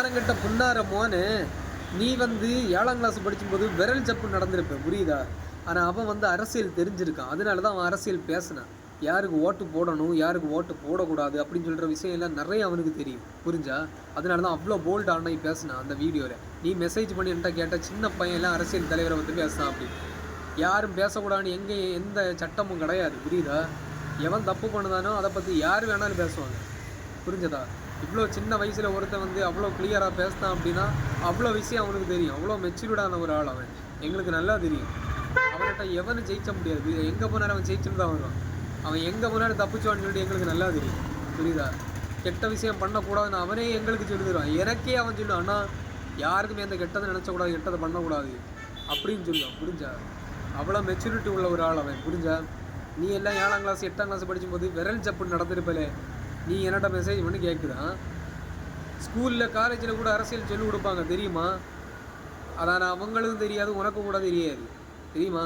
மானங்கிட்ட புண்ணாரமோன்னு நீ வந்து 7ஆம் கிளாஸ் படிக்கும்போது விரல் ஜப்பு நடந்திருப்ப, புரியுதா? ஆனால் அவன் வந்து அரசியல் தெரிஞ்சிருக்கான். அதனால தான் அவன் அரசியல் பேசினான். யாருக்கு ஓட்டு போடணும், யாருக்கு ஓட்டு போடக்கூடாது அப்படின்னு சொல்கிற விஷயம் எல்லாம் நிறைய அவனுக்கு தெரியும், புரிஞ்சா? அதனால தான் அவ்வளோ போல்டான பேசினான் அந்த வீடியோவில். நீ மெசேஜ் பண்ணி என்கிட்ட கேட்ட சின்ன பையன் எல்லாம் அரசியல் தலைவரை வந்து பேசினான் அப்படி. யாரும் பேசக்கூடாதுன்னு எந்த சட்டமும் கிடையாது, புரியுதா? எவன் தப்பு பண்ணுதானோ அதை பற்றி யார் வேணாலும் பேசுவாங்க, புரிஞ்சதா? இவ்வளோ சின்ன வயசில் ஒருத்தன் வந்து அவ்வளோ கிளியராக பேசினான் அப்படின்னா அவ்வளோ விஷயம் அவனுக்கு தெரியும். அவ்வளோ மெச்சூர்டான ஒரு ஆள் அவன், எங்களுக்கு நல்லா தெரியும். அவன்கிட்ட எவனும் ஜெயிச்ச முடியாது. எங்கே போனாலும் அவன் ஜெயிச்சுட்டு தான் வருவான். அவன் எங்கே போனாலும் தப்பிச்சுவான்னு சொல்லிட்டு எங்களுக்கு நல்லா தெரியும், புரியுதா? கெட்ட விஷயம் பண்ணக்கூடாதுன்னு அவனே எங்களுக்கு சொல்லி தருவான். எனக்கே அவன் சொல்லுவான், அண்ணா யாருக்குமே அந்த கெட்டதை நினச்சக்கூடாது, கெட்டதை பண்ணக்கூடாது அப்படின்னு சொல்லுவான், புரிஞ்சா? அவ்வளோ மெச்சூரிட்டி உள்ள ஒரு ஆள் அவன், புரிஞ்சா? நீ எல்லாம் 7ஆம் கிளாஸ் 8ஆம் கிளாஸ் படிக்கும்போது விரல் ஜப்பு நடந்திருப்பலே. நீ என்னட்ட மெசேஜ் பண்ணி கேட்குறான். ஸ்கூலில் காலேஜில் கூட அரசியல் சொல்லிக் கொடுப்பாங்க, தெரியுமா? அதான் அவங்களுக்கும் தெரியாது, உனக்கும் கூட தெரியாது, தெரியுமா?